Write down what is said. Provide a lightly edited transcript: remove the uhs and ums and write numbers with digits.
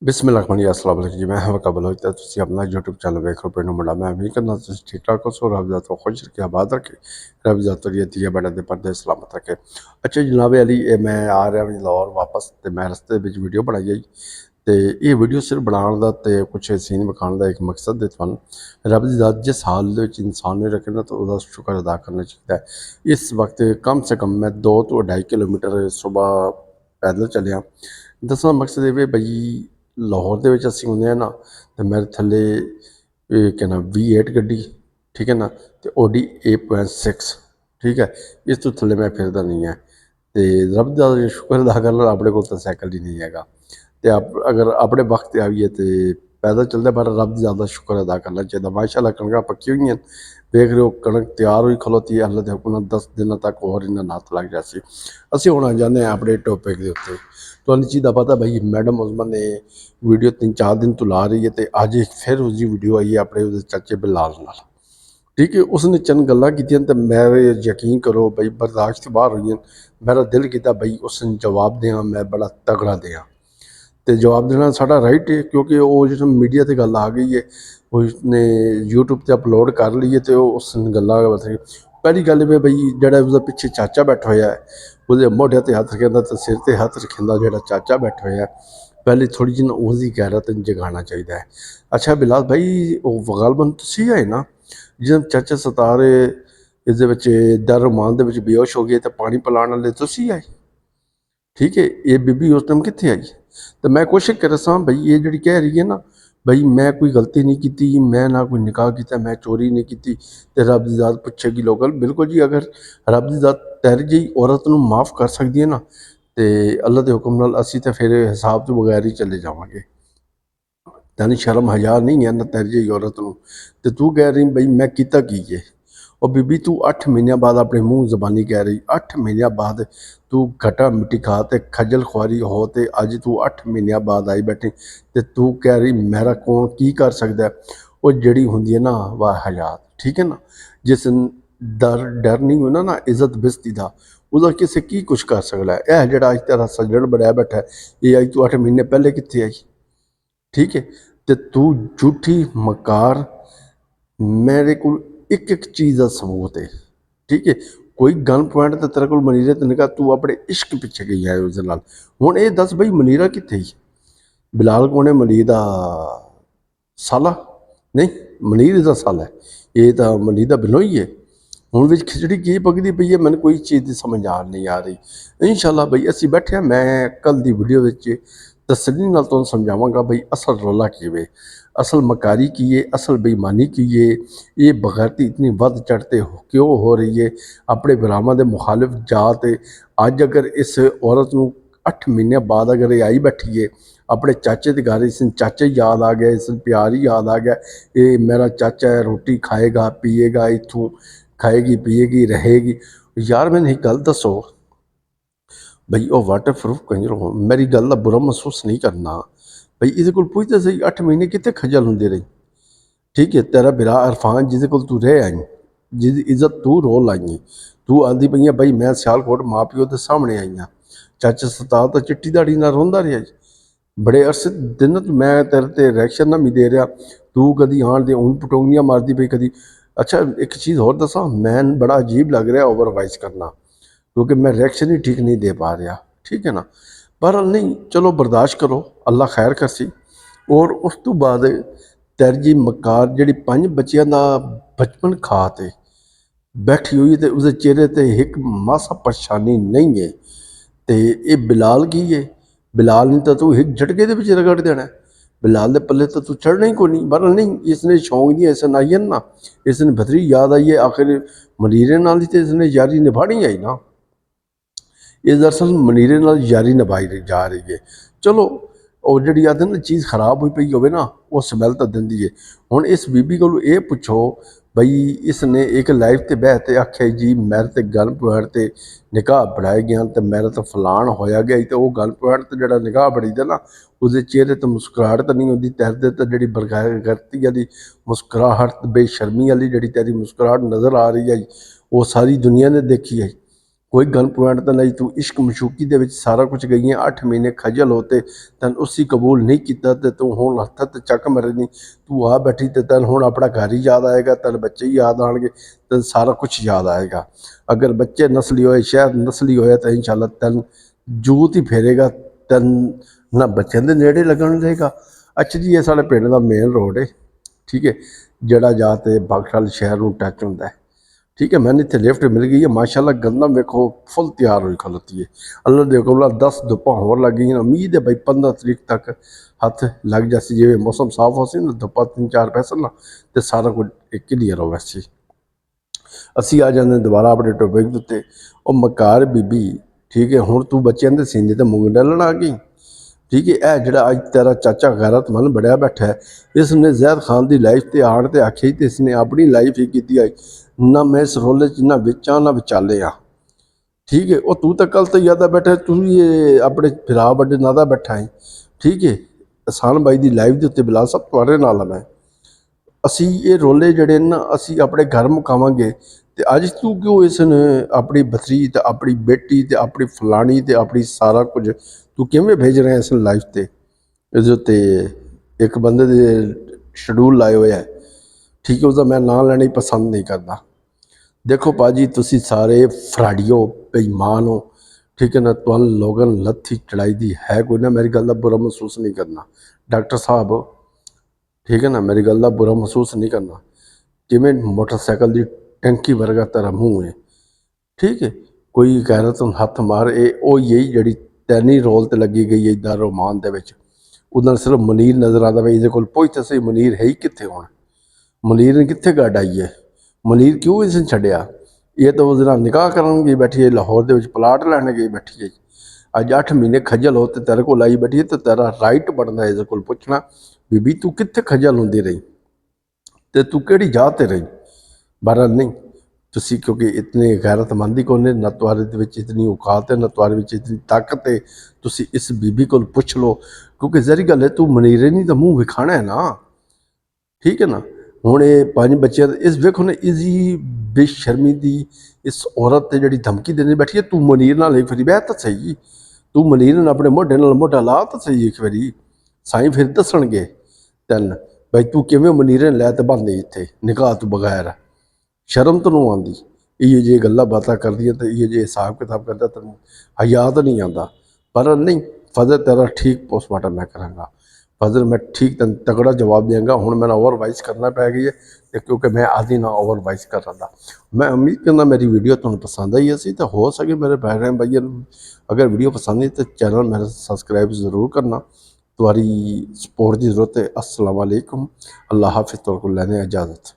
बिस्मिल्लाह अस्सलाम वालेकुम जी। मैं हवका बलोच तुसी अपना यूट्यूब चैनल वेख रहे हो पिंड मुंडा। मैं उम्मीद करना तुसी ठीक ठाक हो। सो रब दा तो खुश रखे आबाद रखे, रब दा तो दिया बड़ा दे पर्दे सलामत रखे। अच्छा जनाब अली मैं आ रहा जी लाहौर वापस, तो मैं रस्ते विच वीडियो बनाई आई, तो ये वीडियो सिर्फ बनाने का तो कुछ सीन विखाने का एक मकसद है। थानू रब दी ज़ात जिस हाल दे विच इंसान ने रखे ना, तो उसका शुक्र अदा करना चाहिए। इस वक्त कम से कम मैं 2 तो 2.5 किलोमीटर सुबह पैदल चलिया। दसना मकसद ये बई लाहौर ਦੇ ਵਿੱਚ ਅਸੀਂ ਹੁੰਦੇ ਆ ਨਾ, ਤੇ ਮੇਰੇ ਥੱਲੇ ਇਹ ਕਹਿੰਦਾ V8 ਗੱਡੀ, ਠੀਕ ਹੈ ਨਾ, ਤੇ Audi A.6, ਠੀਕ ਹੈ। ਇਸ ਤੋਂ ਥੱਲੇ ਮੈਂ ਫਿਰਦਾ ਨਹੀਂ ਹੈ। ਤੇ ਰੱਬ ਦਾ ਸ਼ੁਕਰ ਅਦਾ ਕਰ ਲਾ, ਆਪਣੇ ਕੋਲ ਤਾਂ ਸਾਈਕਲ ਹੀ ਨਹੀਂ ਹੈਗਾ। ਤੇ ਅਗਰ ਆਪਣੇ ਵਕਤ ਤੇ ਆਈਏ ਤੇ ਪੈਦਲ ਚੱਲਦੇ, ਪਰ ਰੱਬ ਦੀ ਜ਼ਿਆਦਾ ਸ਼ੁਕਰ ਅਦਾ ਕਰਨਾ ਚਾਹੀਦਾ। ਮਾਸ਼ਾਅੱਲਾ ਕਣਕਾਂ ਪੱਕੀ ਹੋਈਆਂ, ਵੇਖ ਰਹੇ ਹੋ ਕਣਕ ਤਿਆਰ ਹੋਈ ਖਲੋਤੀ ਹੈ। ਅੱਲਾ ਦੇ ਹੁਕਮ ਨਾਲ 10 ਦਿਨਾਂ ਤੱਕ ਹੋਰ ਇਹਨਾਂ ਨੂੰ ਹੱਥ ਲੱਗ ਜਾ ਸੀ। ਅਸੀਂ ਹੁਣ ਆ ਜਾਂਦੇ ਹਾਂ ਆਪਣੇ ਟੋਪਿਕ ਦੇ ਉੱਤੇ। ਤੁਹਾਨੂੰ ਚੀਜ਼ ਦਾ ਪਤਾ ਭਾਈ, मैडम उजमा ने वीडियो 3-4 दिन तो ला रही है, तो अज फिर उसकी वीडियो आई है अपने उस चाचे बिलाल नाल, ठीक है। उसने चंद गल्लां कीतियां, तो मेरे यकीन करो भाई बर्दाश्त तो बाहर हुई। मेरा दिल किया भाई उसने जवाब दें, मैं बड़ा तगड़ा दें, तो जवाब देना साडा राइट है, क्योंकि वो जो मीडिया से गल आ गई है, उसने यूट्यूब पर अपलोड कर ली है, तो उसने गल्लां पहली गल है बई जोड़ा उसका पिछे चाचा बैठा हुआ है, वो मोढे ते हथ रखेंदा, तो सिर ते हथ रखेंदा जोड़ा चाचा बैठा हुआ है, पहले थोड़ी जी उसकी गैरत जगाना चाहिए है। अच्छा बिलाल भाई, वो गलबन तुसी है ना जिस चाचा सतारे इस दर रुमान के बेहोश हो गए, तो पानी पिलाने वाले तुसी आए, ठीक है। ये बीबी उस टाइम कितने आई? तो मैं कोशिश कर रहा भाई, ये जी कह रही है ना भाई मैं कोई गलती नहीं की, मैं ना कोई निकाह किया, मैं चोरी नहीं की, तो रब की ज़ात पूछेगी लोग। बिल्कुल जी, अगर रब की ज़ात तैर जी औरत को माफ़ कर सकती है ना, तो अल्लाह के हुक्म नाल असी तो फिर हिसाब तो बगैर ही चले जावांगे। तैनूं शर्म हज़ा नहीं है ना तैर जी औरत को, तो तू कह रही बई मैं किता की है। और बीबी तू 8 महीनों बाद अपने मुँह जबानी कह रही, 8 महीनों बाद तू घटा मिट्टी खा ते खजल खुआरी हो, तो अज तू 8 महीनों बाद आई बैठी, तो तू कह रही मेरा कौन की कर सकता है। वो जड़ी होंगी है ना वह हयात, ठीक है ना, जिस डर नहीं होना ना इज्जत बेजती का, उसका किसी की कुछ कर सकता है। यह जरा अज तेरा सज्जन बनाया बैठा है, ये अज तू 8 महीने पहले कितने आई, ठीक है। तो तू झूठी मकार, मेरे को एक एक चीज़ का सबूत है, ठीक है। कोई गन पॉइंट तो तेरे को मनीरे तो निका, तू अपने इश्क पिछे गई है उस नाल। हुण ये दस बई मनीरा कित्थे ही? बिलाल कौन है? मनीर दा साला नहीं, मनीर दा साला है, ये तो मनीर दा बिलोई है। हुण विच खिचड़ी की पकदी पई है, मैंने कोई चीज़ की समझ नहीं आ रही। इंशाअल्लाह बई असीं बैठे हैं, मैं कल दी वीडियो विच तसल्ली नाल तुहानूं समझावांगा बई असल रौला की है, असल मकारी की है, असल बेईमानी की है, ये बगैरती इतनी वध चढ़ते क्यों हो रही है। अपने भरावां दे मुखालिफ जात अज अगर इस औरत नूं 8 महीने बाद अगर ये आई बैठी है अपने चाचे के घर, इस चाचा ही याद आ गया, इस प्यार ही याद आ गया, ये मेरा चाचा है, रोटी खाएगा पिएगा, इतों खाएगी पिएगी रहेगी। यार मैंने एक गल दसो बई, वह वाटर प्रूफ कंजर हो, मेरी गल का बुरा महसूस नहीं करना बई, इहदे कोल पुछदे सही 8 महीने कितने खजल होंदी रही, ठीक है। तेरा बिरा इरफान जिसदे कोल तू रह आई, जिसकी इज्जत तू रोल आई, तू आंदी पई है बई मैं सियालकोट माँ प्यो के सामने आई हाँ, चाचा सतार तो चिट्टी दाड़ी ना रोंदा रहा जी बड़े अरसे दिन, मैं तेरे ते रिएक्शन ना भी दे रहा, तू कदी आन दे ऊन पटोंगियां मारती पई कदी। अच्छा एक चीज़ होर दसा, मैं बड़ा अजीब लग रहा ओवर वाइस करना, क्योंकि मैं रिएक्शन ही ठीक नहीं दे पा रहा, ठीक है ना। पर नहीं चलो बर्दाश्त करो, अल्लाह खैर करसी। और उस तो बाद तरजी मकार जी 5 बच्चों का बचपन खा ते बैठी हुई, तो उसके चेहरे पर एक मासा परेशानी नहीं है। तो ये बिलाल की है, बिलाल ने तो तू एक झटके के पिछे रगड़ देना है, बिलाल के पल्ले तो तू चढ़ना ही को नहीं। बहरहाल नहीं, इसने शौक दी ऐसा आई है ना, इसने बथरी याद आई है, आखिर मनीरे नाल ही तो इसने यारी निभानी आई ना, ये दरअसल मनीरे नाल यारी निभाई जा रही है। चलो और जी आते ना चीज़ खराब हुई पई हो ना, वो समैल तो देंदी है। हुण इस बीबी को ये पुछो बई, इसने एक लाइव ते बहते आख्या जी मेरे ते गन पॉइंट ते निकाह पढ़ाए गया, तो मेरा तो फलान होया गया, तो वह गन पॉइंट ते जो निकाह पढ़ी दे ना, उसके चेहरे तो मुस्कुराहट तो नहीं होती, तेरे तो जी बरगैरती वाली मुस्कुराहट बेशर्मी वाली जी तेरी मुस्कुराहट नज़र आ रही है, वो सारी दुनिया ने देखी है। कोई गन पॉइंट तो नहीं, तू इश्क मशूकी दे विच सारा कुछ गई है। 8 महीने खजल होते तैन उसी कबूल नहीं किया, तो तू हुण हत्थ ते चक मरनी। तू आ बैठी तो तैन हुण अपना घर ही याद आएगा, तैन बच्चे ही याद आएंगे, तैन सारा कुछ याद आएगा। अगर बच्चे नस्ली होए, शायद नस्ली होए, तो इंशाअल्लाह तैन जूत ही फेरेगा, तैन ना बच्चों के नेड़े लगन देगा। अच्छा जी, ये साढ़े पिंड का मेन रोड है, ठीक है, जड़ा जाते बागशाल शहर में टच होंदा है, ठीक है। मैंने इतने लिफ्ट मिल गई है माशाल्लाह। गंदम वेखो फुल तैयार हुई खलोती है। अल्लाह दे कोला 10 धुप्पां होर लग गई। उम्मीद है भाई 15 तरीक तक हथ लग जासी, जिवें मौसम साफ हो सी ना, धुप्पां 3-4 पैसन ना, तो सारा कुछ क्लीयर हो वैसे। असी आ जाते दोबारा अपने टॉपिक के उत्ते। और मकार बीबी, ठीक है, हुण तू बच्चों के सीने ते मूंग डालन आ गई, ठीक है। यह जड़ा अज तेरा चाचा गैरतमंद बढ़िया बैठा है, इसने जैद खान की लाइफ से आण तो आखिया, तो इसने अपनी लाइफ ही की आई ना। मैं इस रोले च ना बिचा ना विचाले हाँ, ठीक है। और तू तो कल तो यादा बैठा, तू ये अपने फिरा बड़े नादा बैठा है, ठीक है। एहसान भाई की लाइफ के उत्ते बिला सब तुहारे नाल मैं। असी ये रोले जड़े ना असी अपने घर मुकावांगे, तो अज तू क्यों इसने अपनी बथरी तो अपनी बेटी तो अपनी फलानी तो अपनी सारा कुछ तू किमें भेज रहे इस लाइफ से। इस उत्ते एक बंदे दे शेड्यूल लाए हुए है, ठीक है, उसका मैं नाम लेना ही पसंद नहीं करता। देखो भाजी, तुसी सारे फराडियो बेईमान हो, ठीक है ना। तुम लोगों ने लत्थी चढ़ाई दी है कोई ना, मेरी गल का बुरा महसूस नहीं करना डॉक्टर साहब, ठीक है ना। मेरी गल का बुरा महसूस नहीं करना। किमें मोटरसाइकिल की टैंकी वर्गा तेरा मुँह है, ठीक है। कोई गैरत हथ मार, यही जड़ी तैनी रोल ते लगी गई है इदा रोमान दे विच। उधर सिर्फ मुनीर नज़र आता भाई, ये पुछ तो सही मुनीर है ही कितने हुण। मुनीर ने कितने गड्ड आई है, मुनीर क्यों इसने छड्डिया। ये तो उस निकाह करन गई बैठी है, लाहौर के प्लाट लैने गई बैठी है। अज 8 महीने खजल हो, तो तेरे को लाई बैठी है, तो तेरा राइट बनता है इस को पुछना, बीबी तू कितने खजल होंदी रही, तो तू केड़ी जात ते रही। बहरहाल नहीं, तुसी क्योंकि इतने गैरतमंदी को ना तुम्हारे विच इतनी औकात है, ना तुम्हारे विच इतनी ताकत है, तुसी इस बीबी को पुछ लो। क्योंकि जरी गल है, तू मनीरे नहीं तो मुँह विखाना है ना, ठीक है ना। हुण ये 5 बच्चे इस वेखो ना, इसी बेशर्मी की इस औरत से जी धमकी देने बैठी है। तू मनीर नाल एक बारी बह तो सही, तू मनीर नाल अपने मोढे नाल मोढा ला तो सही एक बारी, साईं फिर दसणगे तैन भाई तू किवें मनीरे लै ते बहांदी इत्थे निकाह तो बगैर। शर्म तो नहीं आती, ये जे गल्लां बातां करदियां, तो ये जे हिसाब किताब करदा, तेन हया तो नहीं आता। पर नहीं, फजर तेरा ठीक पोस्टमार्टम मैं कराँगा, फजर मैं ठीक तगड़ा जवाब देंगा। हुण मैंने ओवर वाइस करना पै गई है, क्योंकि मैं आदि ना ओवर वाइस कर रहा था। मैं उम्मीद करना मेरी वीडियो तुहानूं पसंद आई सी, तो हो सके मेरे बहन भाइयों, अगर वीडियो पसंद आई तो चैनल मेरा सब्सक्राइब जरूर करना। तुम्हारी सपोर्ट की जरूरत है। अस्सलाम वालेकुम, अल्लाह हाफिज़, तुहानूं लैने इजाज़त।